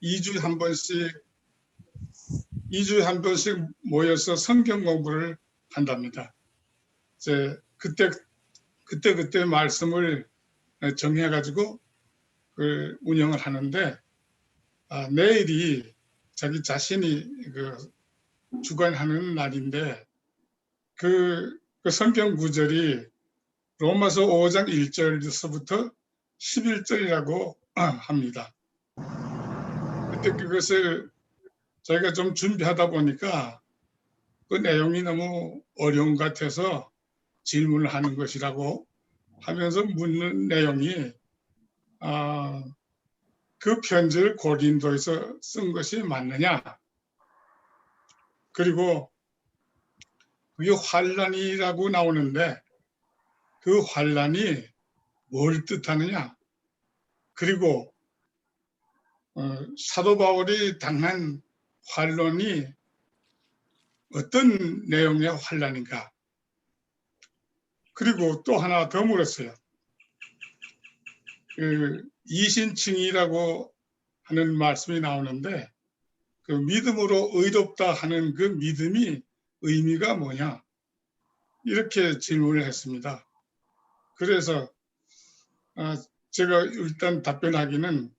2주에 한 번씩 2주에 한 번씩 모여서 성경 공부를 한답니다. 이제 그때 말씀을 정해가지고 그 운영을 하는데, 내일이 자기 자신이 주관하는 날인데, 그 성경 구절이 로마서 5장 1절에서부터 11절이라고 합니다. 그때 그것을 저희가 좀 준비하다 보니까 그 내용이 너무 어려운 것 같아서 질문을 하는 것이라고 하면서 묻는 내용이, 그 편지를 고린도에서 쓴 것이 맞느냐, 그리고 그게 환란이라고 나오는데 그 환란이 뭘 뜻하느냐, 그리고 사도 바울이 당한 환란이 어떤 내용의 환란인가. 그리고 또 하나 더 물었어요. 이신칭이라고 하는 말씀이 나오는데, 그 믿음으로 의롭다 하는 그 믿음이 의미가 뭐냐, 이렇게 질문을 했습니다. 그래서 제가 일단 답변하기는,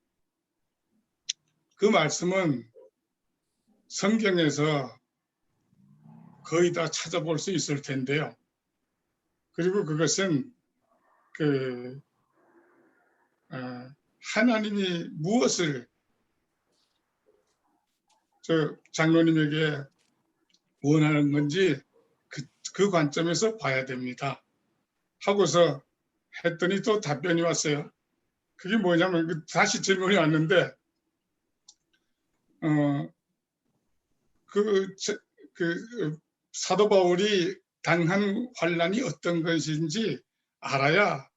그 말씀은 성경에서 거의 다 찾아볼 수 있을 텐데요. 그리고 그것은 하나님이 무엇을 장로님에게 원하는 건지 그 관점에서 봐야 됩니다 하고서 했더니 또 답변이 왔어요. 그게 뭐냐면, 다시 질문이 왔는데, 사도 바울이 당한 환란이 어떤 것인지 알아야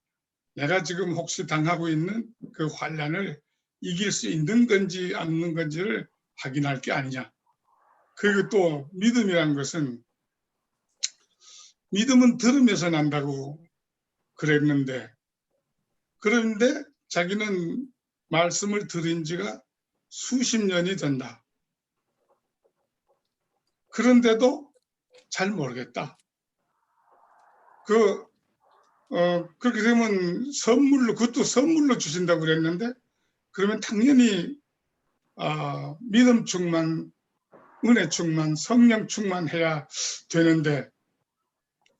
내가 지금 혹시 당하고 있는 그 환란을 이길 수 있는 건지 없는 건지를 확인할 게 아니냐. 그리고 또 믿음이라는 것은, 믿음은 들으면서 난다고 그랬는데, 그런데 자기는 말씀을 들은 지가 수십 년이 된다. 그런데도 잘 모르겠다. 그렇게 되면 그것도 선물로 주신다고 그랬는데, 그러면 당연히 믿음 충만, 은혜 충만, 성령 충만해야 되는데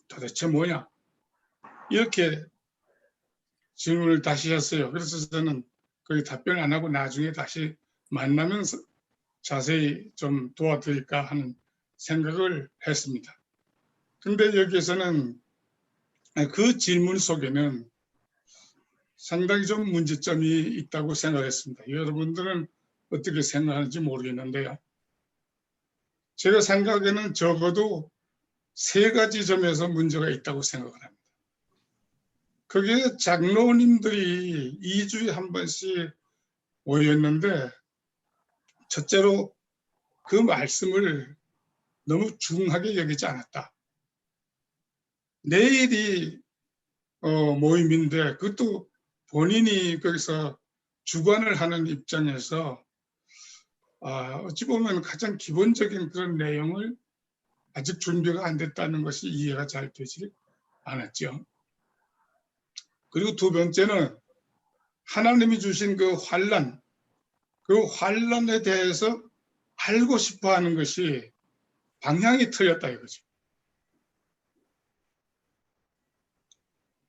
도대체 뭐냐? 이렇게 질문을 다시 했어요. 그래서 저는 거기 답변 안 하고 나중에 다시 만나면 자세히 좀 도와드릴까 하는 생각을 했습니다. 근데 여기에서는 그 질문 속에는 상당히 좀 문제점이 있다고 생각했습니다. 여러분들은 어떻게 생각하는지 모르겠는데요. 제가 생각에는 적어도 3가지 점에서 문제가 있다고 생각을 합니다. 그게 장로님들이 2주에 한 번씩 모였는데, 첫째로 그 말씀을 너무 중하게 여기지 않았다. 내일이 모임인데 그것도 본인이 거기서 주관을 하는 입장에서 어찌 보면 가장 기본적인 그런 내용을 아직 준비가 안 됐다는 것이 이해가 잘 되지 않았죠. 그리고 2번째는 하나님이 주신 그 환란에 대해서 알고 싶어 하는 것이 방향이 틀렸다 이거죠.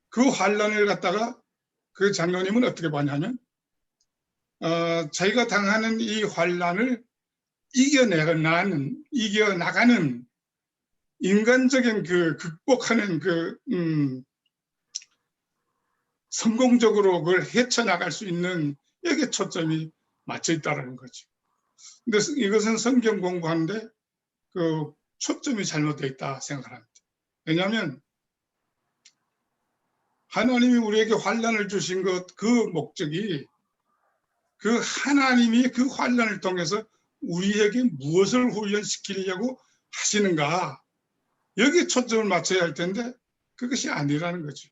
그 환란을 갖다가 그 장로님은 어떻게 봤냐면, 자기가 당하는 이 환란을 이겨나가는 인간적인 극복하는 성공적으로 그걸 헤쳐나갈 수 있는, 여기에 초점이 맞춰 있다는 거죠. 근데 이것은 성경 공부하는데 그 초점이 잘못되어 있다 생각합니다. 왜냐하면 하나님이 우리에게 환란을 주신 그 목적이, 그 하나님이 그 환란을 통해서 우리에게 무엇을 훈련시키려고 하시는가, 여기에 초점을 맞춰야 할 텐데 그것이 아니라는 거죠.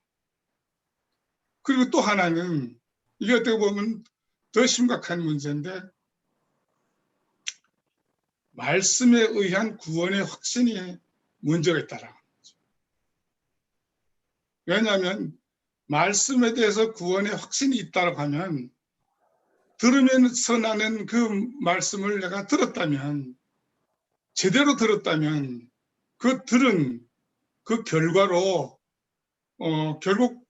그리고 또 하나는, 이게 어떻게 보면 더 심각한 문제인데, 말씀에 의한 구원의 확신이 문제가 있다라는 거죠. 왜냐하면 말씀에 대해서 구원의 확신이 있다고 하면 들으면서 나는 그 말씀을 내가 들었다면, 제대로 들었다면 그 들은 그 결과로 결국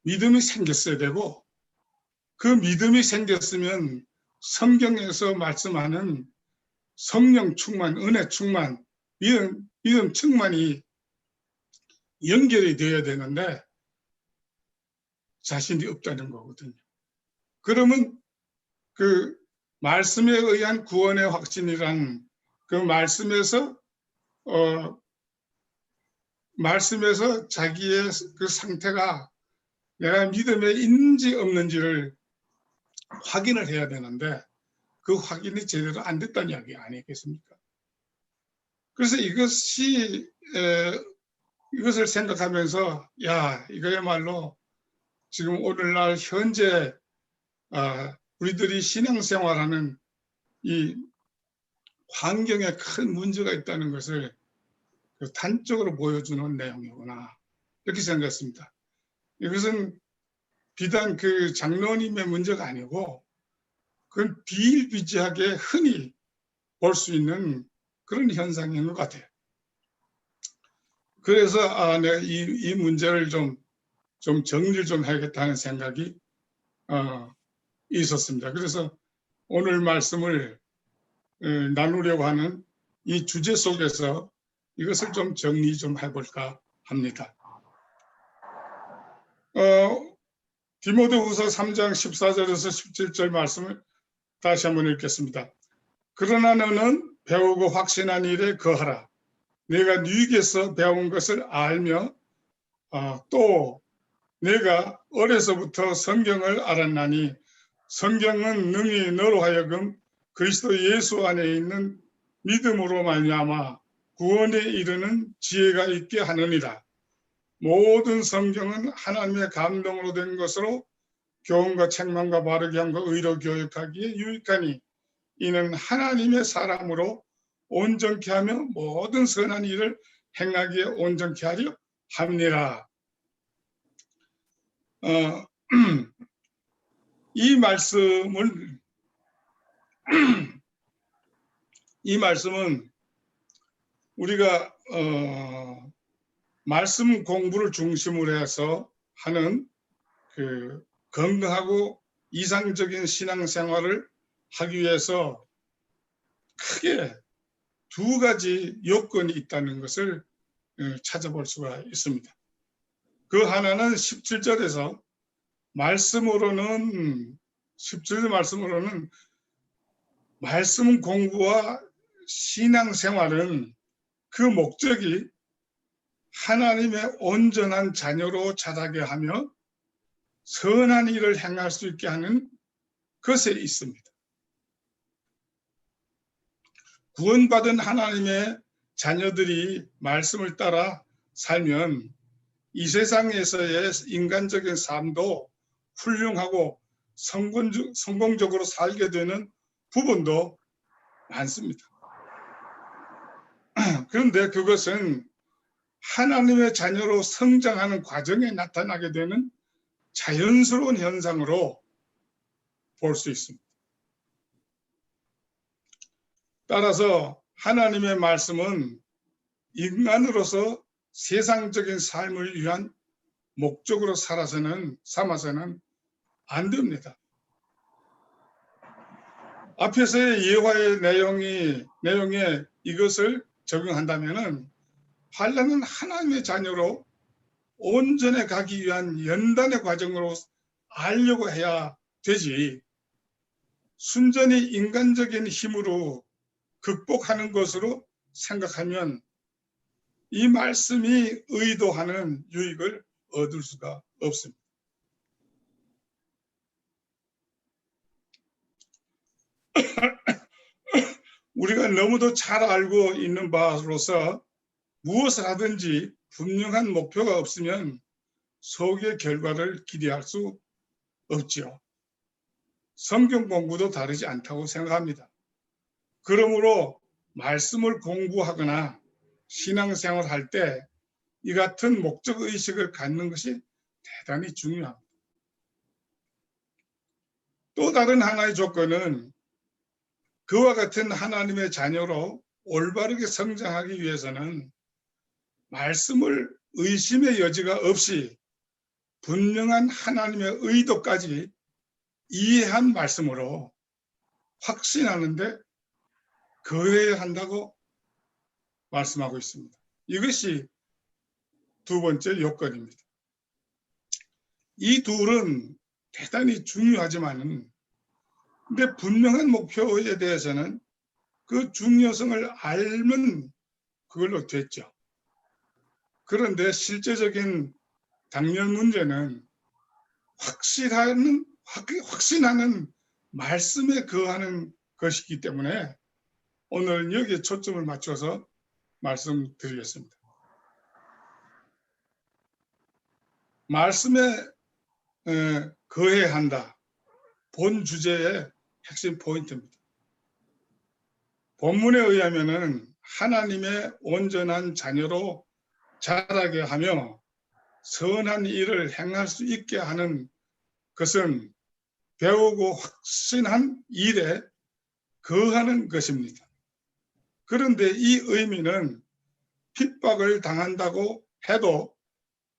믿음이 생겼어야 되고, 그 믿음이 생겼으면 성경에서 말씀하는 성령 충만, 은혜 충만, 믿음 충만이 연결이 되어야 되는데 자신이 없다는 거거든요. 그러면 그 말씀에 의한 구원의 확신이란 그 말씀에서 자기의 그 상태가 내가 믿음에 있는지 없는지를 확인을 해야 되는데 그 확인이 제대로 안 됐다는 이야기 아니겠습니까? 그래서 이것을 생각하면서 이거야말로 지금 오늘날 현재 우리들이 신앙생활하는 이 환경에 큰 문제가 있다는 것을 단적으로 보여주는 내용이구나 이렇게 생각했습니다. 이것은 비단 그 장로님의 문제가 아니고 그건 비일비재하게 흔히 볼 수 있는 그런 현상인 것 같아요. 그래서 내가 이 문제를 좀 정리를 좀 해야겠다는 생각이 있었습니다. 그래서 오늘 말씀을 나누려고 하는 이 주제 속에서 이것을 좀 정리 좀 해볼까 합니다. 디모데후서 3장 14절에서 17절 말씀을 다시 한번 읽겠습니다. 그러나 너는 배우고 확신한 일에 거하라. 내가 네게서 배운 것을 알며 또 내가 어려서부터 성경을 알았나니 성경은 능히 너로 하여금 그리스도 예수 안에 있는 믿음으로 말미암아 구원에 이르는 지혜가 있게 하느니라. 모든 성경은 하나님의 감동으로 된 것으로 교훈과 책망과 바르게 함과 의로 교육하기에 유익하니 이는 하나님의 사람으로 온전케 하며 모든 선한 일을 행하기에 온전케 하려 함이라. 이 말씀은 우리가 말씀 공부를 중심으로 해서 하는 그 건강하고 이상적인 신앙생활을 하기 위해서 크게 두 가지 요건이 있다는 것을 찾아볼 수가 있습니다. 그 하나는 17절 말씀으로는 말씀 공부와 신앙생활은 그 목적이 하나님의 온전한 자녀로 자라게 하며 선한 일을 행할 수 있게 하는 것에 있습니다. 구원받은 하나님의 자녀들이 말씀을 따라 살면 이 세상에서의 인간적인 삶도 훌륭하고 성공적으로 살게 되는 부분도 많습니다. 그런데 그것은 하나님의 자녀로 성장하는 과정에 나타나게 되는 자연스러운 현상으로 볼 수 있습니다. 따라서 하나님의 말씀은 인간으로서 세상적인 삶을 위한 목적으로 삼아서는 안 됩니다. 앞에서의 예화의 내용에 이것을 적용한다면은 환난은 하나님의 자녀로 온전해 가기 위한 연단의 과정으로 알려고 해야 되지, 순전히 인간적인 힘으로 극복하는 것으로 생각하면 이 말씀이 의도하는 유익을 얻을 수가 없습니다. 우리가 너무도 잘 알고 있는 바로서 무엇을 하든지 분명한 목표가 없으면 소기의 결과를 기대할 수 없지요. 성경 공부도 다르지 않다고 생각합니다. 그러므로 말씀을 공부하거나 신앙생활을 할 때 이 같은 목적 의식을 갖는 것이 대단히 중요합니다. 또 다른 하나의 조건은 그와 같은 하나님의 자녀로 올바르게 성장하기 위해서는 말씀을 의심의 여지가 없이 분명한 하나님의 의도까지 이해한 말씀으로 확신하는데 거해야 한다고 말씀하고 있습니다. 이것이 두 번째 요건입니다. 이 둘은 대단히 중요하지만은 근데 분명한 목표에 대해서는 그 중요성을 알면 그걸로 됐죠. 그런데 실제적인 당면 문제는 확신하는 말씀에 거하는 것이기 때문에 오늘은 여기에 초점을 맞춰서 말씀드리겠습니다. 말씀에 거해야 한다. 본 주제의 핵심 포인트입니다. 본문에 의하면은 하나님의 온전한 자녀로 자라게 하며 선한 일을 행할 수 있게 하는 것은 배우고 확신한 일에 거하는 것입니다. 그런데 이 의미는 핍박을 당한다고 해도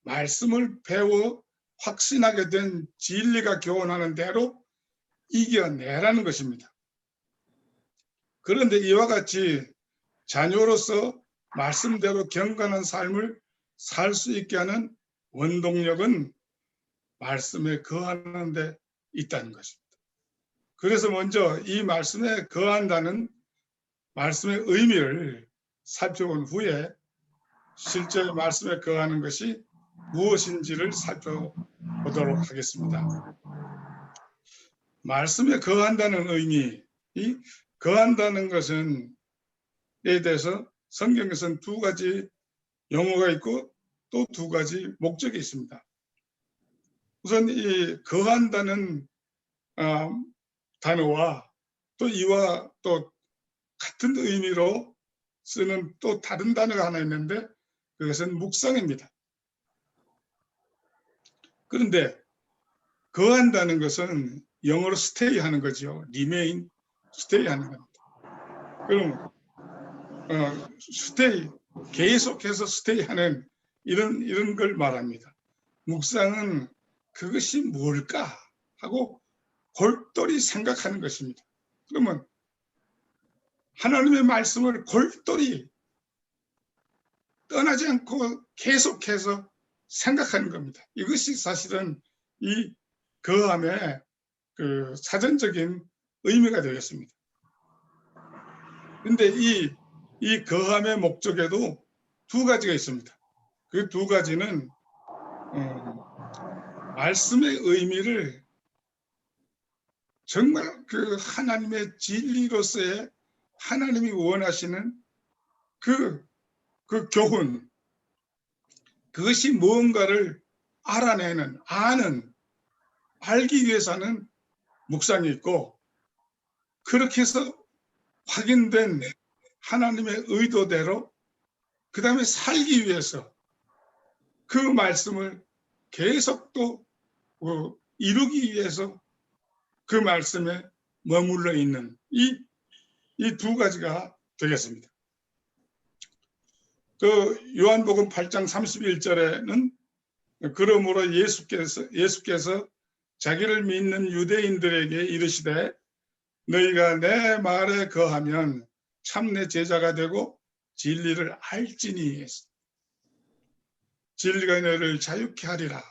말씀을 배워 확신하게 된 진리가 교훈하는 대로 이겨내라는 것입니다. 그런데 이와 같이 자녀로서 말씀대로 경건한 삶을 살 수 있게 하는 원동력은 말씀에 거하는 데 있다는 것입니다. 그래서 먼저 이 말씀에 거한다는 말씀의 의미를 살펴본 후에 실제 말씀에 거하는 것이 무엇인지를 살펴보도록 하겠습니다. 말씀에 거한다는 의미, 이 거한다는 것은 에 대해서 성경에서는 두 가지 용어가 있고 또 두 가지 목적이 있습니다. 우선 이 거한다는 단어와 또 이와 또 같은 의미로 쓰는 또 다른 단어가 하나 있는데 그것은 묵상입니다. 그런데 거한다는 것은 영어로 stay 하는 거죠. remain, stay 하는 겁니다. 그럼 stay, 계속해서 stay 하는 이런 걸 말합니다. 묵상은 그것이 뭘까 하고 골똘히 생각하는 것입니다. 그러면 하나님의 말씀을 골똘히 떠나지 않고 계속해서 생각하는 겁니다. 이것이 사실은 이 거함의 그 사전적인 의미가 되겠습니다. 그런데 이 거함의 목적에도 두 가지가 있습니다. 그 두 가지는 말씀의 의미를 정말 그 하나님의 진리로서의 하나님이 원하시는 그 교훈, 그것이 무언가를 알아내는, 알기 위해서는 묵상이 있고, 그렇게 해서 확인된 하나님의 의도대로 그 다음에 살기 위해서 그 말씀을 계속 또 이루기 위해서 그 말씀에 머물러 있는 이 두 가지가 되겠습니다. 그 요한복음 8장 31절에는 그러므로 예수께서 자기를 믿는 유대인들에게 이르시되 너희가 내 말에 거하면 참 내 제자가 되고 진리를 알지니 진리가 너희를 자유케 하리라.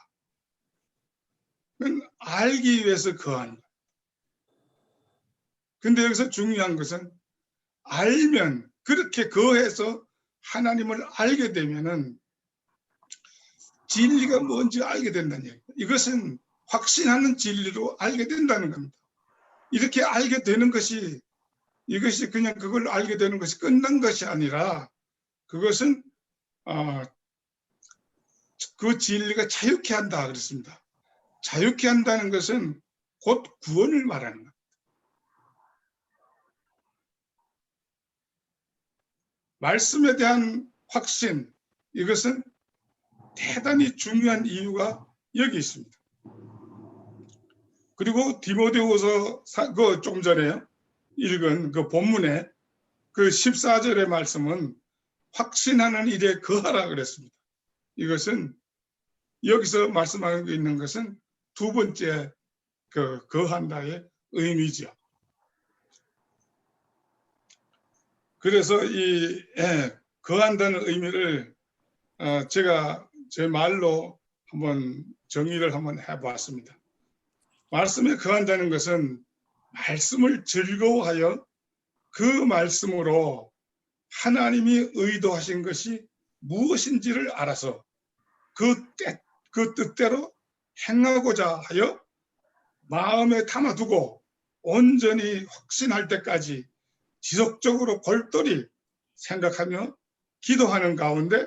알기 위해서 거하는 거예요. 근데 여기서 중요한 것은 알면 그렇게 거해서 하나님을 알게 되면은 진리가 뭔지 알게 된다는 얘기예요. 이것은 확신하는 진리로 알게 된다는 겁니다. 이렇게 알게 되는 것이 이것이 그냥 그걸 알게 되는 것이 끝난 것이 아니라 그것은 그 진리가 자유케 한다 그랬습니다. 자유케 한다는 것은 곧 구원을 말하는 겁니다. 말씀에 대한 확신, 이것은 대단히 중요한 이유가 여기 있습니다. 그리고 디모데후서 그 조금 전에 읽은 그 본문에 그 14절의 말씀은 확신하는 일에 거하라 그랬습니다. 이것은 여기서 말씀하고 있는 것은 두 번째 그 거한다의 의미죠. 그래서 이 거한다는 의미를 제가 제 말로 한번 정의를 한번 해보았습니다. 말씀에 거한다는 것은 말씀을 즐거워하여 그 말씀으로 하나님이 의도하신 것이 무엇인지를 알아서 그 뜻대로 행하고자 하여 마음에 담아두고 온전히 확신할 때까지 지속적으로 골똘히 생각하며 기도하는 가운데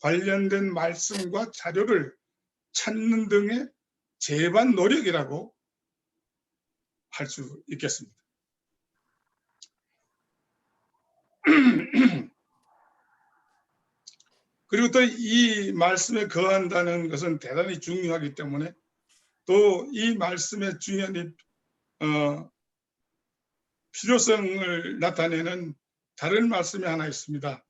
관련된 말씀과 자료를 찾는 등의 재반 노력이라고 할 수 있겠습니다. 그리고 또 이 말씀에 거한다는 것은 대단히 중요하기 때문에 또 이 말씀의 중요한 필요성을 나타내는 다른 말씀이 하나 있습니다.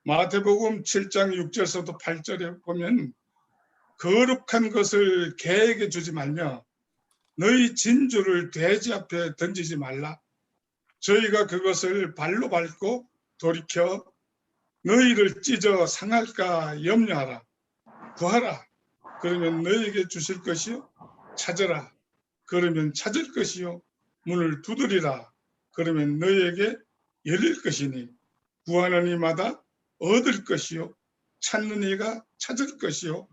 마태복음 7장 6절에서도 8절에 보면 거룩한 것을 개에게 주지 말며 너희 진주를 돼지 앞에 던지지 말라. 저희가 그것을 발로 밟고 돌이켜 너희를 찢어 상할까 염려하라. 구하라. 그러면 너희에게 주실 것이요. 찾으라. 그러면 찾을 것이요. 문을 두드리라. 그러면 너희에게 열릴 것이니 구하는 이마다 얻을 것이요. 찾는 이가 찾을 것이요.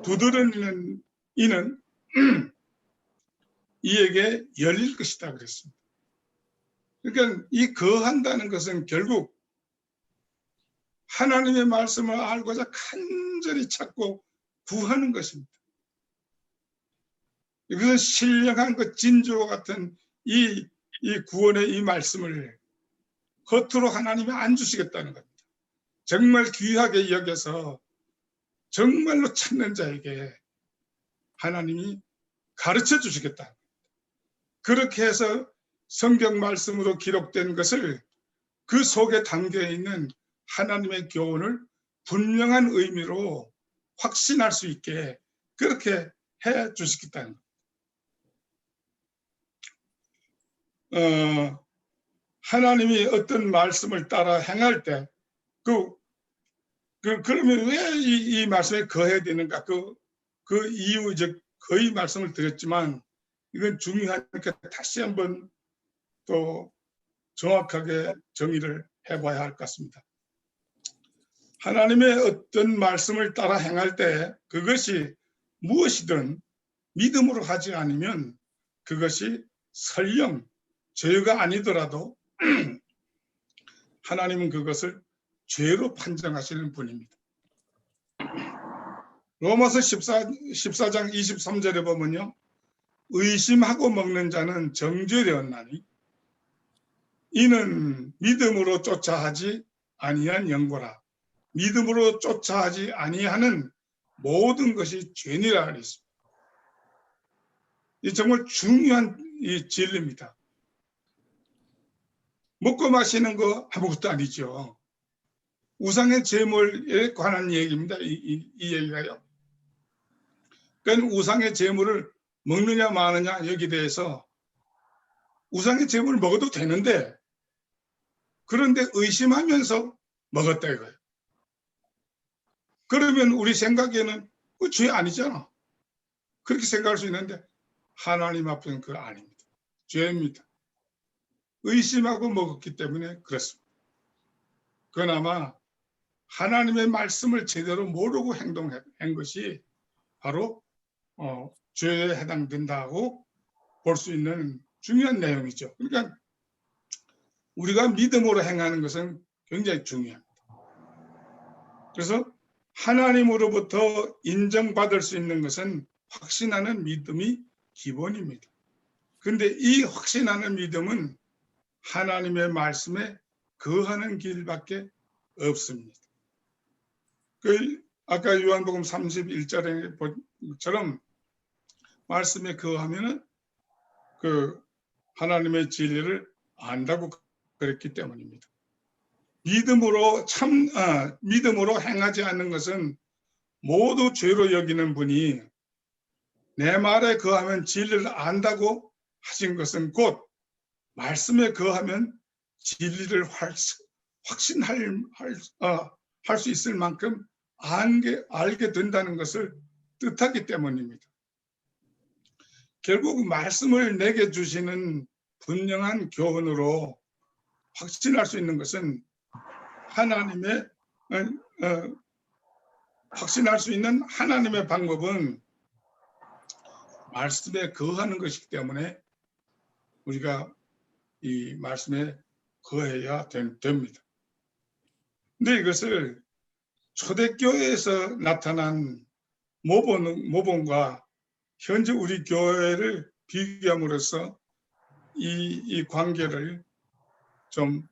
두드리는 이는 이에게 열릴 것이다 그랬습니다. 그러니까 이 거한다는 것은 결국 하나님의 말씀을 알고자 간절히 찾고 구하는 것입니다. 이것은 신령한 그 진주와 같은 이 구원의 이 말씀을 겉으로 하나님이 안 주시겠다는 겁니다. 정말 귀하게 여겨서 정말로 찾는 자에게 하나님이 가르쳐 주시겠다. 그렇게 해서 성경 말씀으로 기록된 것을 그 속에 담겨 있는 하나님의 교훈을 분명한 의미로 확신할 수 있게 그렇게 해 주시겠다는 겁니다. 하나님이 어떤 말씀을 따라 행할 때 그러면 왜 이 말씀에 거해야 되는가? 그 이유, 즉 거의 말씀을 드렸지만 이건 중요하니까 다시 한번 또 정확하게 정의를 해봐야 할 것 같습니다. 하나님의 어떤 말씀을 따라 행할 때 그것이 무엇이든 믿음으로 하지 않으면 그것이 설령 죄가 아니더라도 하나님은 그것을 죄로 판정하시는 분입니다. 로마서 14장 23절에 보면요. 의심하고 먹는 자는 정죄되었나니 이는 믿음으로 쫓아하지 아니한 영고라. 믿음으로 쫓아하지 아니하는 모든 것이 죄니라 그랬습니다. 이 정말 중요한 이 진리입니다. 먹고 마시는 거 아무것도 아니죠. 우상의 제물에 관한 얘기입니다. 이 얘기가요. 그러니까 우상의 제물을 먹느냐 마느냐 여기에 대해서 우상의 제물을 먹어도 되는데 그런데 의심하면서 먹었다 이거예요. 그러면 우리 생각에는 그 죄 아니잖아. 그렇게 생각할 수 있는데 하나님 앞에는 그거 아닙니다. 죄입니다. 의심하고 먹었기 때문에 그렇습니다. 그나마 하나님의 말씀을 제대로 모르고 행동한 것이 바로 죄에 해당된다고 볼 수 있는 중요한 내용이죠. 그러니까 우리가 믿음으로 행하는 것은 굉장히 중요합니다. 그래서 하나님으로부터 인정받을 수 있는 것은 확신하는 믿음이 기본입니다. 그런데 이 확신하는 믿음은 하나님의 말씀에 거하는 길밖에 없습니다. 그 아까 요한복음 31절에처럼 말씀에 거하면은 그 하나님의 진리를 안다고 그랬기 때문입니다. 믿음으로 행하지 않는 것은 모두 죄로 여기는 분이 내 말에 거하면 진리를 안다고 하신 것은 곧 말씀에 거하면 진리를 확신할 수 있을 만큼 알게 된다는 것을 뜻하기 때문입니다. 결국 말씀을 내게 주시는 분명한 교훈으로 확신할 수 있는 것은 확신할 수 있는 하나님의 방법은 말씀에 거하는 것이기 때문에 우리가 이 말씀에 거해야 됩니다. 근데 이것을 초대교회에서 나타난 모범과 현재 우리 교회를 비교함으로써 이 관계를 좀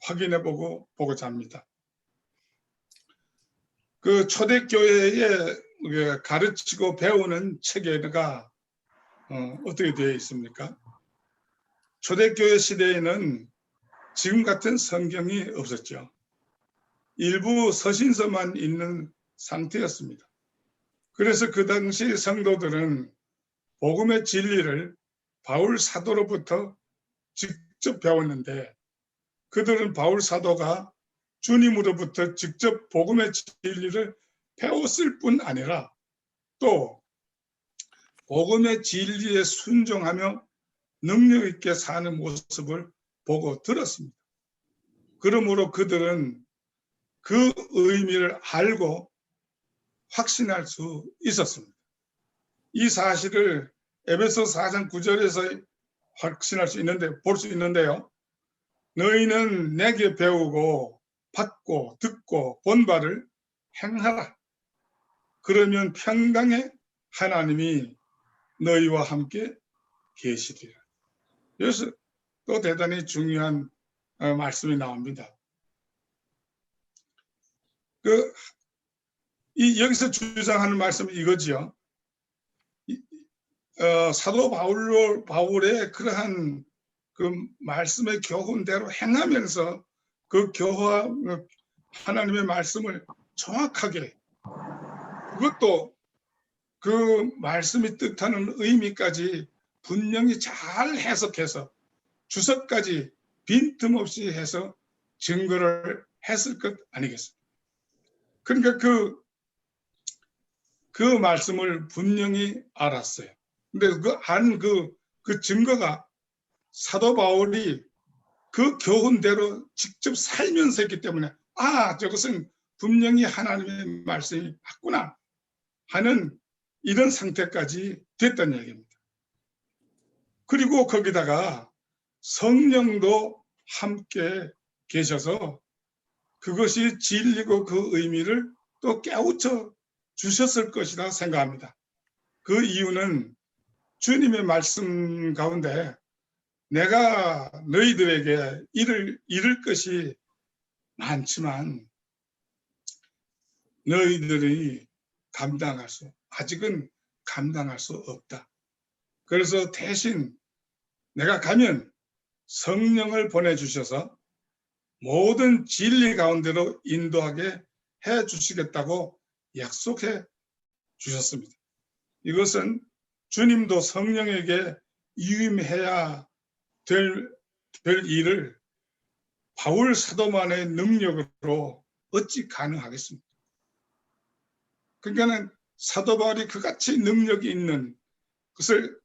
확인해보고자 합니다. 그 초대교회에 가르치고 배우는 체계가 어떻게 되어 있습니까? 초대교회 시대에는 지금 같은 성경이 없었죠. 일부 서신서만 있는 상태였습니다. 그래서 그 당시 성도들은 복음의 진리를 바울 사도로부터 직접 배웠는데 그들은 바울 사도가 주님으로부터 직접 복음의 진리를 배웠을 뿐 아니라 또 복음의 진리에 순종하며 능력 있게 사는 모습을 보고 들었습니다. 그러므로 그들은 그 의미를 알고 확신할 수 있었습니다. 이 사실을 에베소 4장 9절에서 확신할 수 있는데 볼 수 있는데요. 너희는 내게 배우고 받고 듣고 본 바를 행하라. 그러면 평강의 하나님이 너희와 함께 계시리라. 여기서 또 대단히 중요한 말씀이 나옵니다. 여기서 주장하는 말씀은 이거지요. 사도 바울의 그러한 그 말씀의 교훈대로 행하면서 그 하나님의 말씀을 정확하게 그것도 그 말씀이 뜻하는 의미까지 분명히 잘 해석해서 주석까지 빈틈없이 해서 증거를 했을 것 아니겠습니까? 그러니까 그 말씀을 분명히 알았어요. 근데 그 증거가 사도 바울이 그 교훈대로 직접 살면서 했기 때문에 저것은 분명히 하나님의 말씀이 맞구나 하는 이런 상태까지 됐다는 얘기입니다. 그리고 거기다가 성령도 함께 계셔서 그것이 진리고 그 의미를 또 깨우쳐 주셨을 것이라 생각합니다. 그 이유는 주님의 말씀 가운데 내가 너희들에게 이를 것이 많지만 너희들이 아직은 감당할 수 없다. 그래서 대신 내가 가면 성령을 보내주셔서 모든 진리 가운데로 인도하게 해주시겠다고 약속해 주셨습니다. 이것은 주님도 성령에게 유임해야 될 일을 바울 사도만의 능력으로 어찌 가능하겠습니까? 그러니까는 사도 바울이 그같이 능력이 있는 것을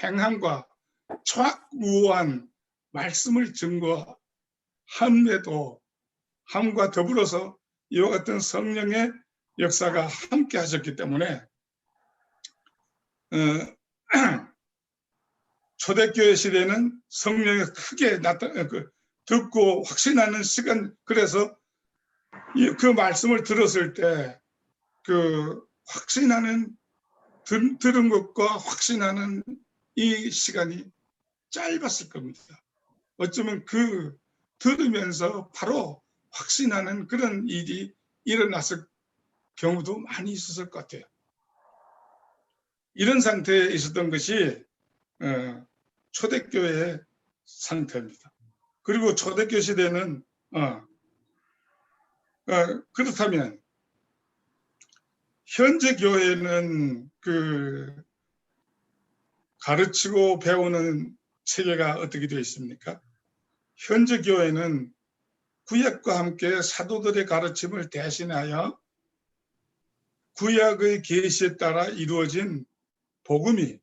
행함과 정확무한 말씀을 증거함에도 함과 더불어서 이와 같은 성령의 역사가 함께 하셨기 때문에 초대교회 시대는 성령이 크게 듣고 확신하는 시간, 그래서 그 말씀을 들었을 때 그 확신하는 들은 것과 확신하는 이 시간이 짧았을 겁니다. 어쩌면 그 들으면서 바로 확신하는 그런 일이 일어났을 경우도 많이 있었을 것 같아요. 이런 상태에 있었던 것이 초대교회의 상태입니다. 그리고 초대교회 시대는 그렇다면 현재 교회는 그 가르치고 배우는 체계가 어떻게 되어 있습니까? 현재 교회는 구약과 함께 사도들의 가르침을 대신하여 구약의 계시에 따라 이루어진 복음이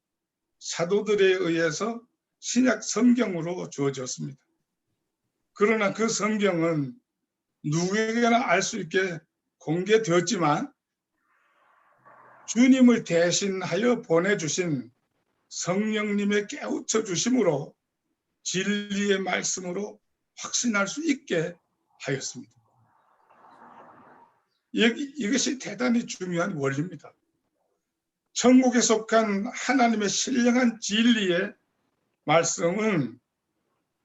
사도들에 의해서 신약 성경으로 주어졌습니다. 그러나 그 성경은 누구에게나 알 수 있게 공개되었지만 주님을 대신하여 보내주신 성령님의 깨우쳐 주심으로 진리의 말씀으로 확신할 수 있게 하였습니다. 이것이 대단히 중요한 원리입니다. 천국에 속한 하나님의 신령한 진리의 말씀은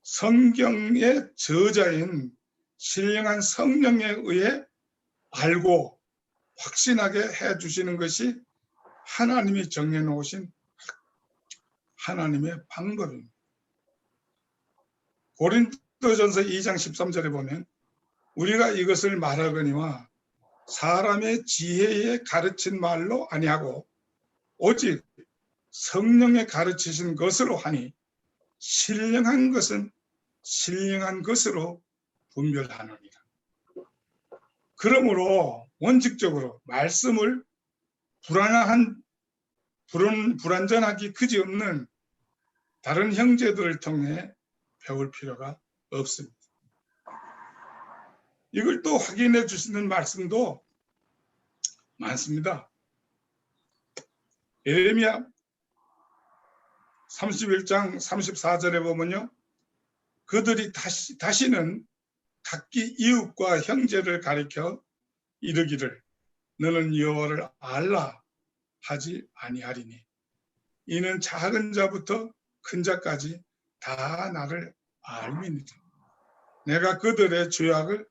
성경의 저자인 신령한 성령에 의해 알고 확신하게 해주시는 것이 하나님이 정해놓으신 하나님의 방법입니다. 고린도전서 2장 13절에 보면 우리가 이것을 말하거니와 사람의 지혜에 가르친 말로 아니하고 오직 성령에 가르치신 것으로 하니 신령한 것은 신령한 것으로 분별하느니라. 그러므로 원칙적으로 말씀을 불완전하기 그지없는 다른 형제들을 통해 배울 필요가 없습니다. 이걸 또 확인해 주시는 말씀도 많습니다. 예레미야 31장 34절에 보면요. 그들이 다시는 각기 이웃과 형제를 가리켜 이르기를 너는 여호와를 알라 하지 아니하리니 이는 작은 자부터 큰 자까지 다 나를 알미니라. 내가 그들의 죄악을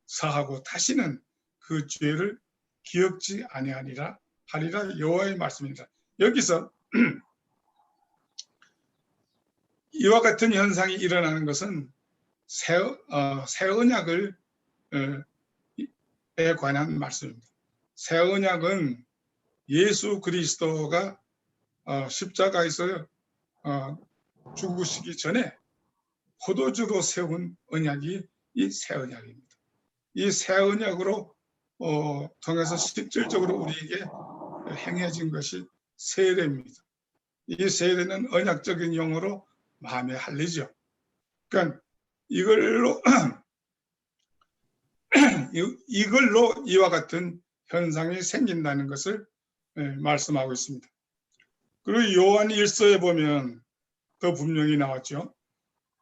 사하고 다시는 그 죄를 기억지 아니하리라 하리라 여호와의 말씀입니다. 여기서 이와 같은 현상이 일어나는 것은 새 언약을 에 관한 말씀입니다. 새 언약은 예수 그리스도가 십자가에서 죽으시기 전에 포도주로 세운 언약이 이 새 언약입니다. 이 새 언약으로 통해서 실질적으로 우리에게 행해진 것이 세례입니다. 이 세례는 언약적인 용어로 마음에 할리죠. 그러니까 이걸로 이와 같은 현상이 생긴다는 것을 말씀하고 있습니다. 그리고 요한 1서에 보면 더 분명히 나왔죠.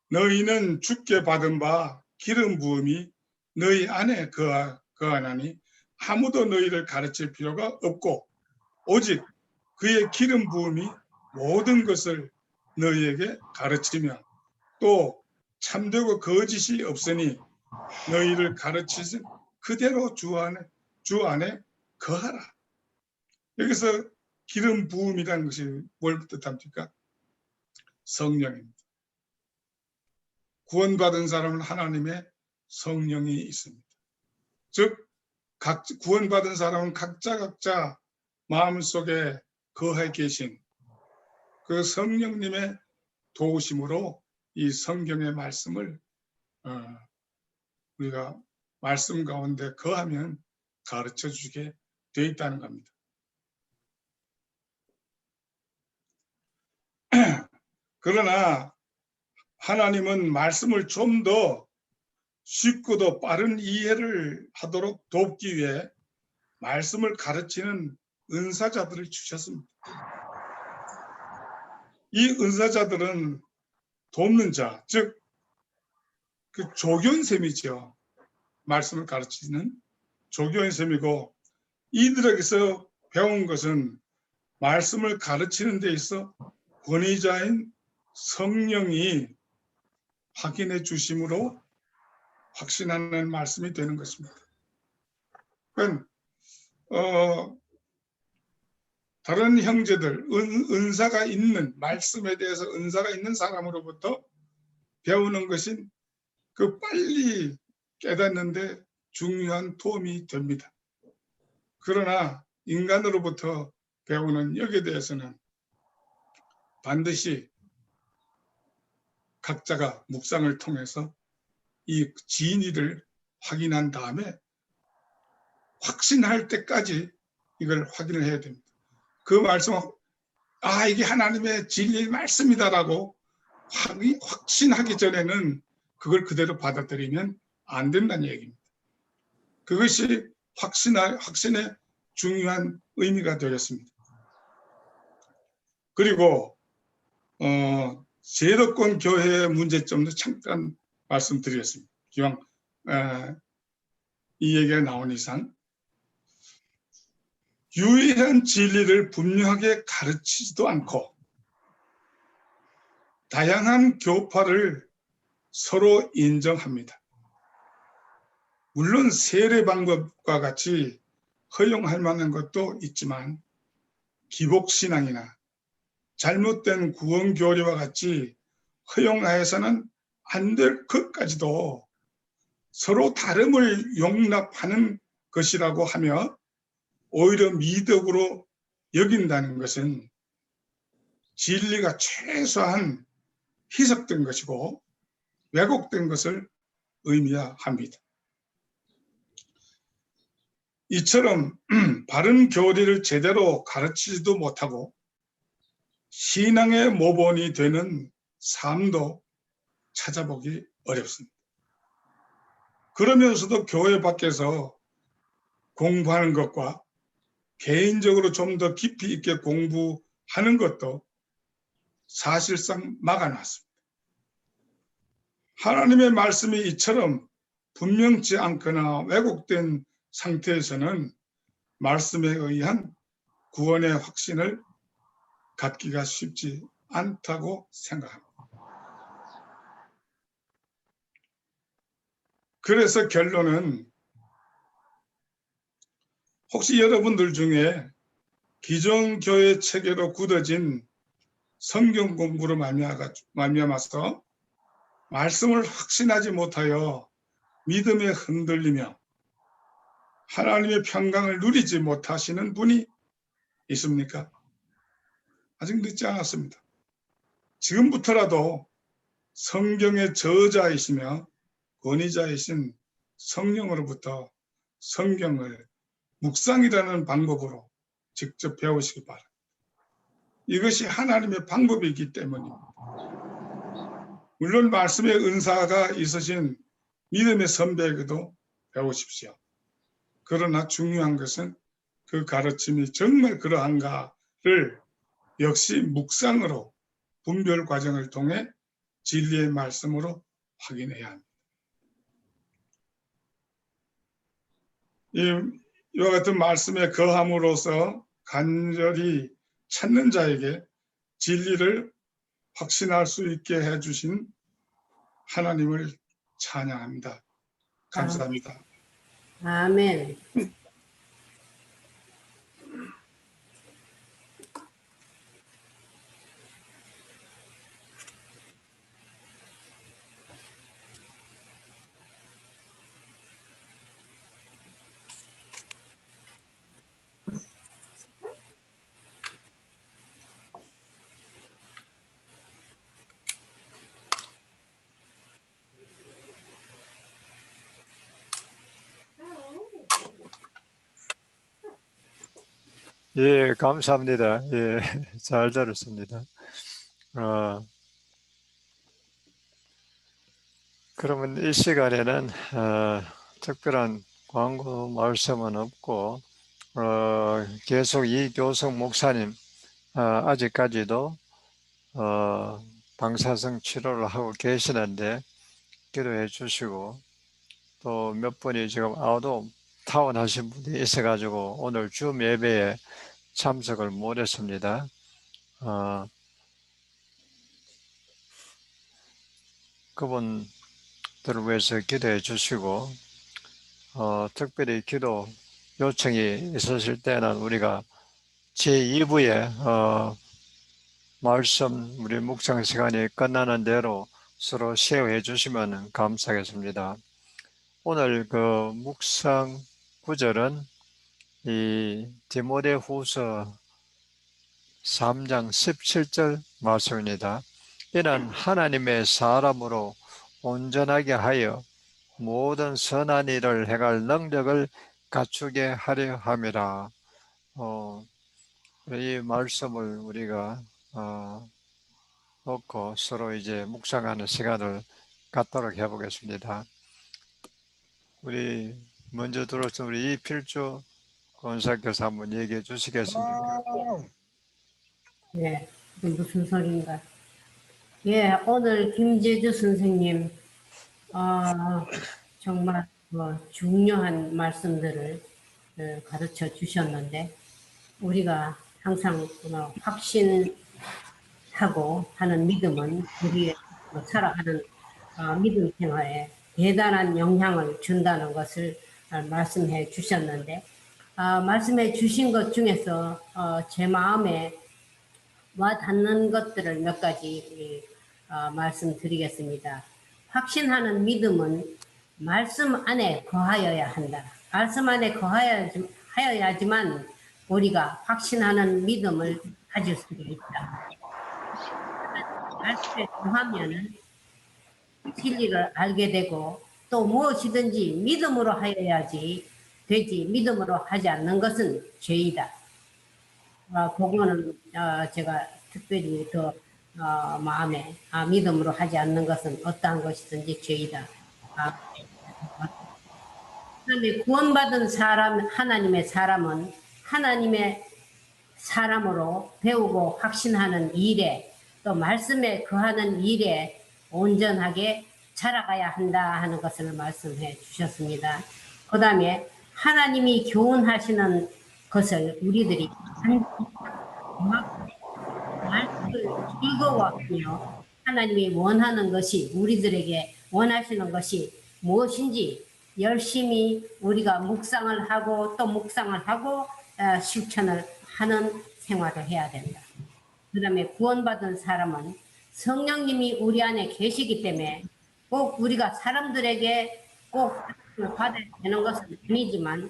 너희는 주께 받은 바 기름 부음이 너희 안에 거하나니 아무도 너희를 가르칠 필요가 없고 오직 그의 기름 부음이 모든 것을 너희에게 가르치며 또 참되고 거짓이 없으니 너희를 가르치신 그대로 주 안에 거하라. 여기서 기름 부음이라는 것이 뭘 뜻합니까? 성령입니다. 구원받은 사람은 하나님의 성령이 있습니다. 즉 구원받은 사람은 각자 마음속에 거해 계신 그 성령님의 도우심으로 이 성경의 말씀을 우리가 말씀 가운데 거하면 가르쳐 주게 되어 있다는 겁니다. 그러나 하나님은 말씀을 좀 더 쉽고도 빠른 이해를 하도록 돕기 위해 말씀을 가르치는 은사자들을 주셨습니다. 이 은사자들은 돕는 자, 즉 그 조교인셈이죠. 말씀을 가르치는 조교인셈이고 이들에게서 배운 것은 말씀을 가르치는 데 있어 권위자인 성령이 확인해 주심으로 확신하는 말씀이 되는 것입니다. 그러니까 다른 형제들, 은사가 있는, 말씀에 대해서 은사가 있는 사람으로부터 배우는 것은 그 빨리 깨닫는데 중요한 도움이 됩니다. 그러나 인간으로부터 배우는 여기에 대해서는 반드시 각자가 묵상을 통해서 이 진리를 확인한 다음에 확신할 때까지 이걸 확인을 해야 됩니다. 그 말씀, 이게 하나님의 진리의 말씀이다라고 확신하기 전에는 그걸 그대로 받아들이면 안 된다는 얘기입니다. 그것이 확신의 중요한 의미가 되겠습니다. 그리고 제도권 교회의 문제점도 잠깐 말씀드리겠습니다. 기왕 이 얘기가 나온 이상 유일한 진리를 분명하게 가르치지도 않고 다양한 교파를 서로 인정합니다. 물론 세례 방법과 같이 허용할 만한 것도 있지만 기복신앙이나 잘못된 구원교리와 같이 허용하여서는 안 될 것까지도 서로 다름을 용납하는 것이라고 하며 오히려 미덕으로 여긴다는 것은 진리가 최소한 희석된 것이고 왜곡된 것을 의미합니다. 이처럼 바른 교리를 제대로 가르치지도 못하고 신앙의 모본이 되는 삶도 찾아보기 어렵습니다. 그러면서도 교회 밖에서 공부하는 것과 개인적으로 좀 더 깊이 있게 공부하는 것도 사실상 막아놨습니다. 하나님의 말씀이 이처럼 분명치 않거나 왜곡된 상태에서는 말씀에 의한 구원의 확신을 갖기가 쉽지 않다고 생각합니다. 그래서 결론은 혹시 여러분들 중에 기존 교회 체계로 굳어진 성경 공부로 말미암아서 말씀을 확신하지 못하여 믿음에 흔들리며 하나님의 평강을 누리지 못하시는 분이 있습니까? 아직 늦지 않았습니다. 지금부터라도 성경의 저자이시며 권위자이신 성령으로부터 성경을 묵상이라는 방법으로 직접 배우시기 바랍니다. 이것이 하나님의 방법이기 때문입니다. 물론 말씀의 은사가 있으신 믿음의 선배에게도 배우십시오. 그러나 중요한 것은 그 가르침이 정말 그러한가를 역시 묵상으로 분별 과정을 통해 진리의 말씀으로 확인해야 합니다. 이와 같은 말씀에 거함으로써 간절히 찾는 자에게 진리를 확신할 수 있게 해주신 하나님을 찬양합니다. 감사합니다. 아멘. 예, 감사합니다. 예, 잘 들었습니다. 그러면 이 시간에는 특별한 광고 말씀은 없고 계속 이교성 목사님 아직까지도 방사성 치료를 하고 계시는데 기도해 주시고 또 몇 분이 지금 아웃타운 하신 분이 있어가지고 오늘 줌 예배에 참석을 못했습니다. 그분들을 위해서 기도해 주시고 특별히 기도 요청이 있으실 때는 우리가 제2부에 말씀 우리 묵상 시간이 끝나는 대로 서로 쉐어해 주시면 감사하겠습니다. 오늘 그 묵상 구절은 이 디모데후서 3장 17절 말씀입니다. 이는 하나님의 사람으로 온전하게 하여 모든 선한 일을 행할 능력을 갖추게 하려 함이라. 이 말씀을 우리가 놓고 서로 이제 묵상하는 시간을 갖도록 해보겠습니다. 우리 먼저 들어오신 우리 이필주 권사께서 한번 얘기해 주시겠습니까? 네, 무슨 소리인가? 예, 오늘 김재주 선생님, 정말 중요한 말씀들을 가르쳐 주셨는데, 우리가 항상 확신하고 하는 믿음은 우리의 살아가는 믿음 생활에 대단한 영향을 준다는 것을 말씀해 주셨는데, 말씀해 주신 것 중에서 제 마음에 와 닿는 것들을 몇 가지 말씀드리겠습니다. 확신하는 믿음은 말씀 안에 거하여야 한다. 말씀 안에 거하여야지만 우리가 확신하는 믿음을 가질 수가 있다. 말씀에 거하면은 진리를 알게 되고 또 무엇이든지 믿음으로 하여야지 되지 믿음으로 하지 않는 것은 죄이다. 그거는 제가 특별히 더 마음에 믿음으로 하지 않는 것은 어떠한 것이든지 죄이다. 그런데 구원받은 사람, 하나님의 사람은 하나님의 사람으로 배우고 확신하는 일에 또 말씀에 거하는 일에 온전하게 자라가야 한다 하는 것을 말씀해 주셨습니다. 그 다음에 하나님이 교훈하시는 것을 우리들이 말씀을 즐거워하며 하나님이 원하는 것이 우리들에게 원하시는 것이 무엇인지 열심히 우리가 묵상을 하고 또 묵상을 하고 실천을 하는 생활을 해야 된다. 그 다음에 구원받은 사람은 성령님이 우리 안에 계시기 때문에 꼭 우리가 사람들에게 꼭 받아야 되는 것은 아니지만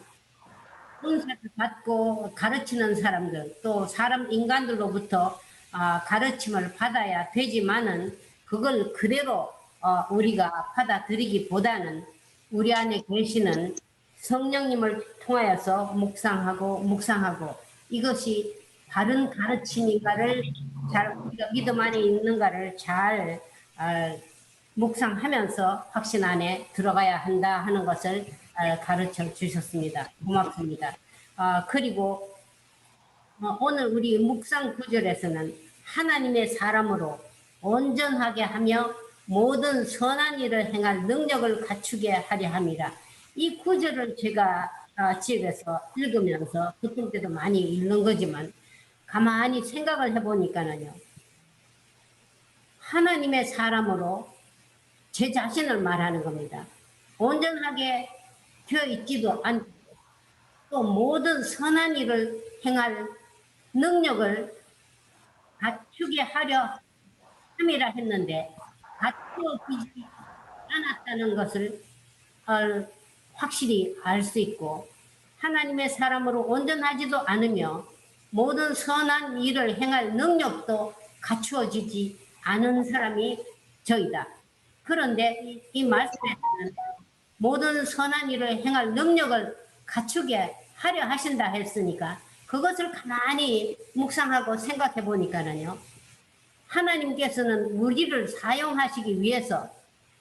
은사를 받고 가르치는 사람들 또 사람 인간들로부터 가르침을 받아야 되지만은 그걸 그대로 우리가 받아들이기보다는 우리 안에 계시는 성령님을 통하여서 묵상하고 이것이 바른 가르침인가를 잘 우리가 믿음 안에 있는가를 잘 묵상하면서 확신 안에 들어가야 한다 하는 것을 가르쳐 주셨습니다. 고맙습니다. 그리고 오늘 우리 묵상 구절에서는 하나님의 사람으로 온전하게 하며 모든 선한 일을 행할 능력을 갖추게 하려 함이라. 이 구절을 제가 집에서 읽으면서 보통 때도 많이 읽는 거지만 가만히 생각을 해보니까는요. 하나님의 사람으로 제 자신을 말하는 겁니다. 온전하게 되어 있지도 않고 또 모든 선한 일을 행할 능력을 갖추게 하려 함이라 했는데 갖추어지지 않았다는 것을 확실히 알 수 있고 하나님의 사람으로 온전하지도 않으며 모든 선한 일을 행할 능력도 갖추어지지 않은 사람이 저이다. 그런데 이 말씀에서는 모든 선한 일을 행할 능력을 갖추게 하려 하신다 했으니까 그것을 가만히 묵상하고 생각해 보니까는요. 하나님께서는 우리를 사용하시기 위해서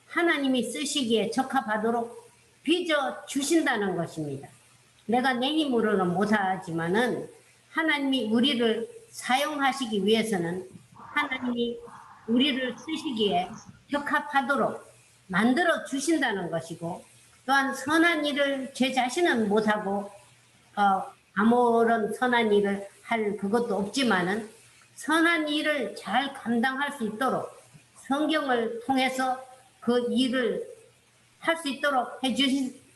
하나님이 쓰시기에 적합하도록 빚어 주신다는 것입니다. 내가 내 힘으로는 못하지만은 하나님이 우리를 사용하시기 위해서는 하나님이 우리를 쓰시기에 적합하도록 만들어 주신다는 것이고 또한 선한 일을 제 자신은 못하고 아무런 선한 일을 할 그것도 없지만은 선한 일을 잘 감당할 수 있도록 성경을 통해서 그 일을 할 수 있도록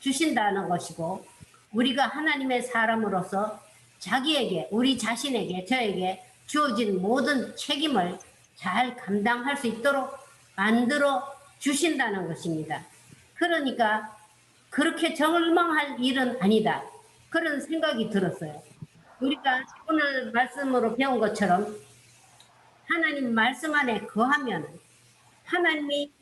주신다는 것이고, 우리가 하나님의 사람으로서 자기에게, 우리 자신에게, 저에게 주어진 모든 책임을 잘 감당할 수 있도록 만들어 주신다는 것입니다. 그러니까 그렇게 절망할 일은 아니다. 그런 생각이 들었어요. 우리가 오늘 말씀으로 배운 것처럼 하나님 말씀 안에 거하면 하나님이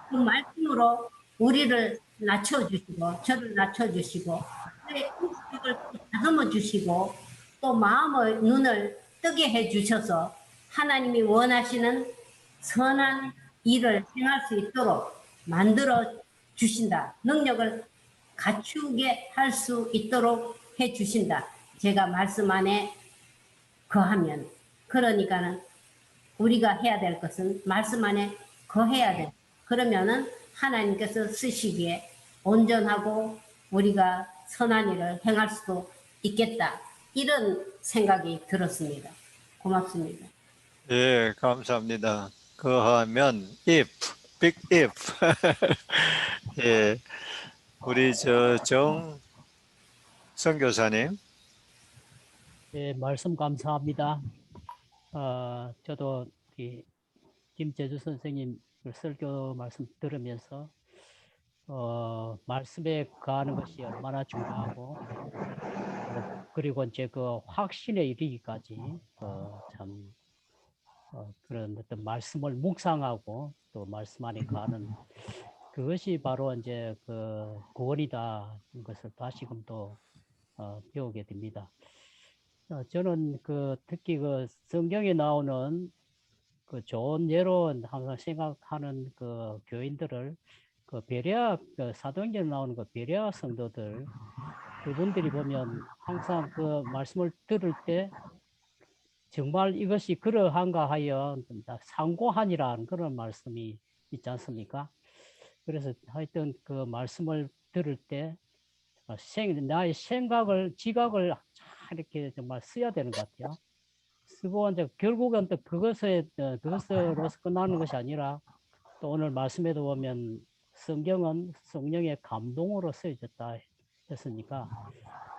그 말씀으로 우리를 낮춰주시고 저를 낮춰주시고 내 인격을 다듬어 주시고 또 마음의 눈을 뜨게 해주셔서 하나님이 원하시는 선한 일을 행할 수 있도록 만들어 주신다. 능력을 갖추게 할 수 있도록 해 주신다. 제가 말씀 안에 거하면. 그러니까는 우리가 해야 될 것은 말씀 안에 거해야 돼. 그러면은 하나님께서 쓰시기에 온전하고 우리가 선한 일을 행할 수도 있겠다. 이런 생각이 들었습니다. 고맙습니다. 예, 감사합니다. 그하면 if, big if. 예, 우리 정 선교사님. 예, 말씀 감사합니다. 저도 김재주 선생님 설교 말씀 들으면서 말씀에 거하는 것이 얼마나 중요하고 그리고 이제 그 확신에 이르기까지 참 그런 어떤 말씀을 묵상하고 또 말씀 안에 거하는 그것이 바로 이제 그 구원이다 것을 다시금 또 배우게 됩니다. 저는 특히 그 성경에 나오는 그 좋은 예로 항상 생각하는 그 교인들을 그 베레아 사도행전에 나오는 그 베레아 성도들 그분들이 보면 항상 그 말씀을 들을 때 정말 이것이 그러한가 하여 상고하니라는 그런 말씀이 있지 않습니까? 그래서 하여튼 그 말씀을 들을 때 나의 생각을 지각을 잘 이렇게 정말 써야 되는 것 같아요. 쓰고 이제 결국은 또 그것으로서 끝나는 것이 아니라 또 오늘 말씀에도 보면 성경은 성령의 감동으로 쓰여졌다 했으니까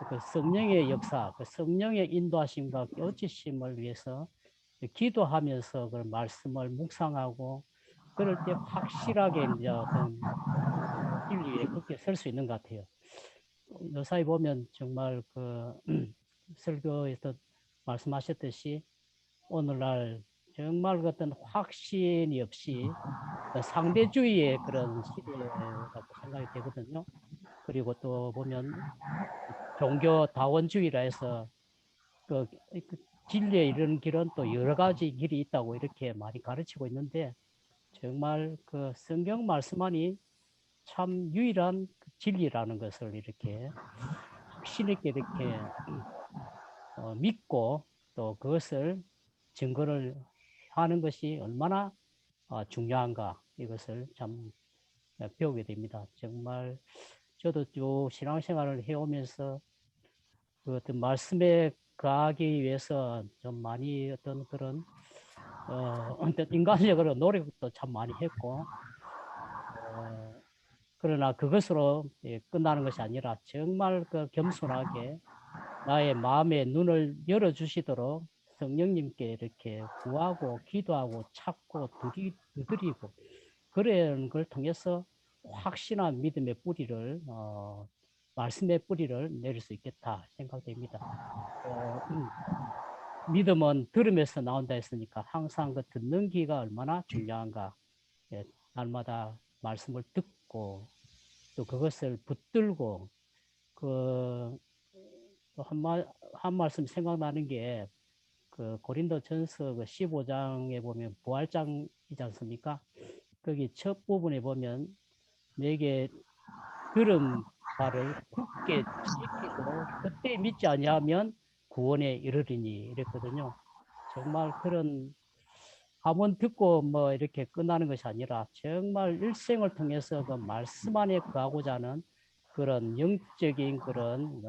그 성령의 역사, 그 성령의 인도하심과 깨우치심을 위해서 기도하면서 그 말씀을 묵상하고 그럴 때 확실하게 이제 어떤 진리에 그렇게 설 수 있는 것 같아요. 요사이 보면 정말 그 설교에서 말씀하셨듯이 오늘날 정말 어떤 확신이 없이 상대주의의 그런 시대라고 생각이 되거든요. 그리고 또 보면 종교다원주의라 해서 그 진리에 이르는 길은 또 여러 가지 길이 있다고 이렇게 많이 가르치고 있는데 정말 그 성경 말씀만이 참 유일한 진리라는 것을 이렇게 확신 있게 이렇게 믿고 또 그것을 증거를 하는 것이 얼마나 중요한가 이것을 참 배우게 됩니다. 정말 저도 쭉 신앙생활을 해오면서 그 어떤 말씀에 거하기 위해서 좀 많이 어떤 그런 어떤 인간적으로 노력도 참 많이 했고 그러나 그것으로 끝나는 것이 아니라 정말 그 겸손하게 나의 마음의 눈을 열어주시도록 성령님께 이렇게 구하고 기도하고 찾고 두드리고 그런 걸 통해서 확신한 믿음의 뿌리를 말씀의 뿌리를 내릴 수 있겠다 생각됩니다. 믿음은 들으면서 나온다 했으니까 항상 그 듣는 귀가 얼마나 중요한가. 날마다 말씀을 듣고 또 그것을 붙들고 한 말씀 생각나는 게 그 고린도전서 그 15장에 보면 부활장이지 않습니까? 거기 첫 부분에 보면 내게 들은 바를 굳게 지키고 그때 믿지 아니하면 구원에 이르리니 이랬거든요. 정말 그런 한번 듣고 뭐 이렇게 끝나는 것이 아니라 정말 일생을 통해서 그 말씀 안에 거하고자 하는 그런 영적인 그런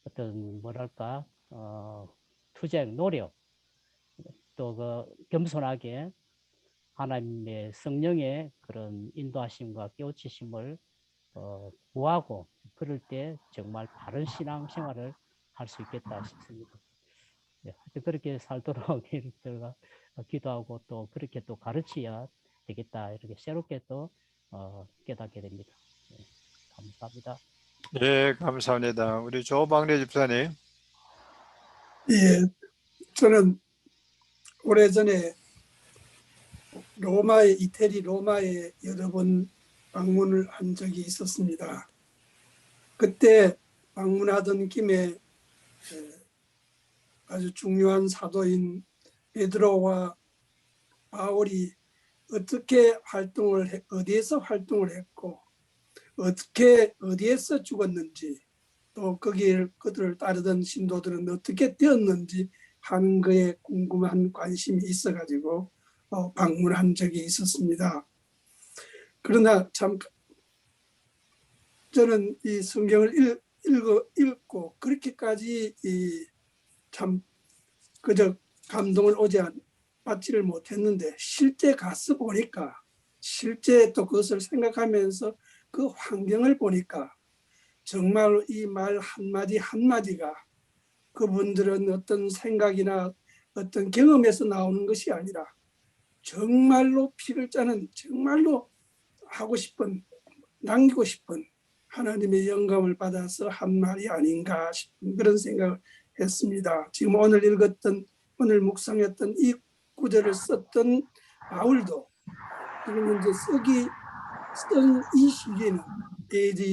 어떤 뭐랄까 투쟁 노력 또 그 겸손하게 하나님의 성령의 그런 인도하심과 깨우치심을 구하고 그럴 때 정말 바른 신앙생활을 할 수 있겠다 싶습니다. 네, 하여튼 그렇게 살도록 저희가 기도하고 또 그렇게 또 가르쳐야 되겠다 이렇게 새롭게 또 깨닫게 됩니다. 네, 감사합니다. 예, 감사합니다. 우리 조방래 집사님. 예, 저는 오래전에 이태리 로마에 여러 번 방문을 한 적이 있었습니다. 그때 방문하던 김에 아주 중요한 사도인 베드로와 바울이 어떻게 어디에서 활동을 했고 어디에서 죽었는지 또 그들을 따르던 신도들은 어떻게 되었는지 하는 거에 궁금한 관심이 있어가지고 방문한 적이 있었습니다. 그러나 참 저는 이 성경을 읽고 그렇게까지 참 그저 감동을 받지를 못했는데 실제 가서 보니까 실제 또 그것을 생각하면서 그 환경을 보니까 정말로 이 말 한마디 한마디가 그분들은 어떤 생각이나 어떤 경험에서 나오는 것이 아니라 정말로 피를 짜는 정말로 하고 싶은 남기고 싶은 하나님의 영감을 받아서 한 말이 아닌가 싶은 그런 생각을 했습니다. 지금 오늘 묵상했던 이 구절을 썼던 바울도 지금 이제 쓴 이 시기는 AD